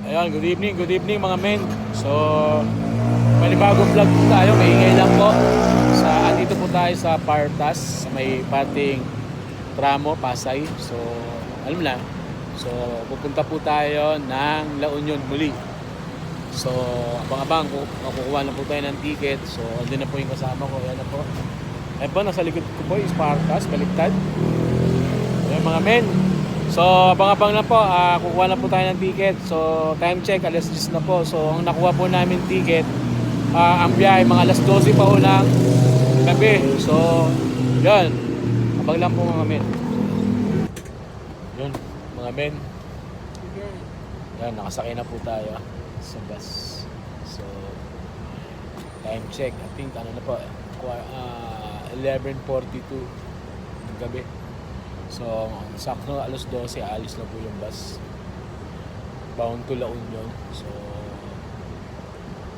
Ayan, good evening mga men. So, panibagong vlog po tayo, maingay lang po. Andito po tayo sa Partas, sa may pating tramo, Pasay. So, alam na. So, pupunta po tayo ng La Union muli. So, abang-abang, makukuha na po tayo ng ticket. So, andun na po yung kasama ko. Ayan na po. Ayan po, nasa likod ko po yung Partas, baliktad. Ayan mga men. So, abang-abang na po, kukuha na po tayo ng ticket. So, time check, alas 10 na po. So, ang nakuha po namin ticket, ang biyahe, mga alas 12 pa unang gabi. So, yun. Abang lang po mga men. Yun, mga men. Yan, nakasakay na po tayo sa bus. So, time check, I think, ano na po, 11:42 ng gabi. So, sakto alas 12, alis na po yung bus. Bound to La Union. So,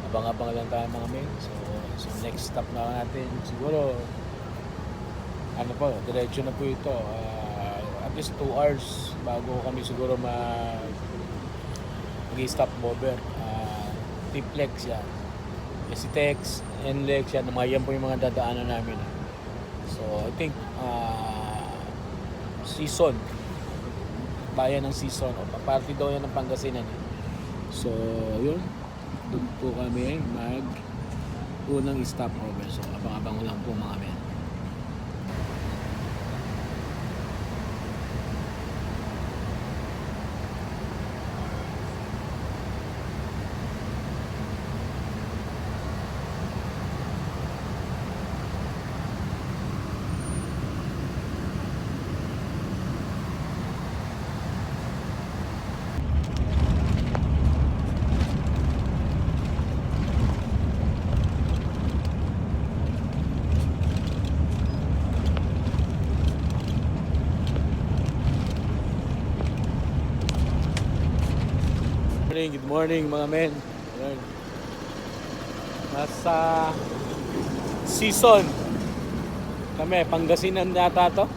abang-abang lang tayo mga men. So next stop na natin, siguro, ano po, diretso na po ito. At least 2 hours bago kami siguro mag-stop over. Tiplex yan. Esitex, NLEX yan. Yan po yung mga dadaanan namin. So, I think, Season, bayan ng Season, o party daw yan ng Pangasinan. So yun, doon po kami unang stop over. So abang-abang lang po mga men. Good morning mga men. Ayan. Nasa Season kami, Pangasinan yata to.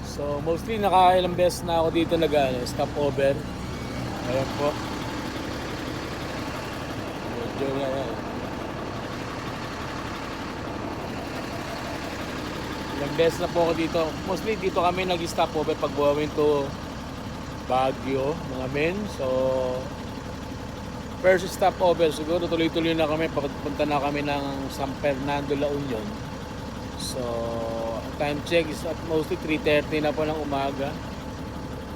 So mostly nakailang beses na ako dito stop over. Ayan po. Medyo yan. Ilang beses na po ako dito. Mostly dito kami nag-stop over pag going to Baguio mga men. So first stop over, siguro tuloy-tuloy na kami, papunta na kami ng San Fernando, La Union. So, time check is at mostly 3:30 na po ng umaga.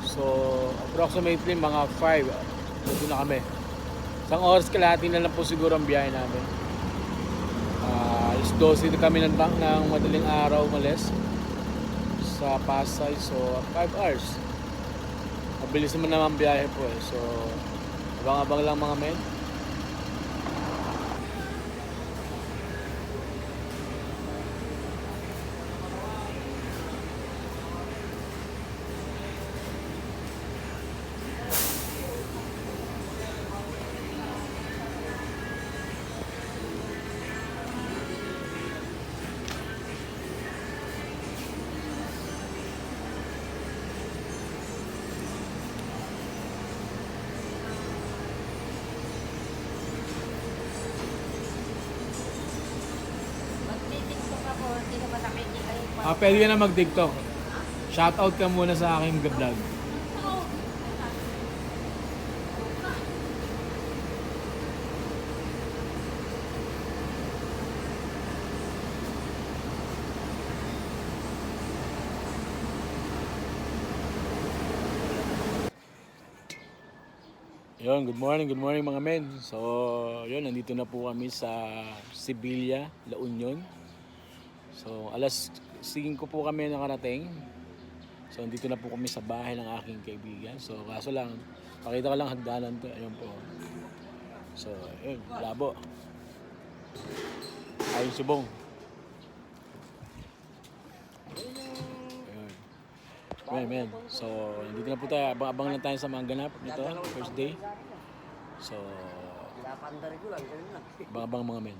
So, approximately mga 5, dito na kami. Isang oras kalahati na lang po siguro ang biyahe namin. Alas 12 na kami ng madaling araw umalis sa Pasay. So, 5 hours. Mabilis naman ang biyahe po eh. So, abang-abang lang mga men. Pwede ka na mag-TikTok. Shoutout ka muna sa aking vlog. Yun, good morning mga men. So, yun, nandito na po kami sa Sibilya, La Union. So, alas 5 po kami nakarating. So, nandito na po kami sa bahay ng aking kaibigan. So, kaso lang, pakita ko lang hagdanan to. Ayun po. So, yun, labo. Ayun subong. Ayun. Men. So, nandito na po tayo. Abang lang tayo sa mga ganap nito. First day. So, abang mga men.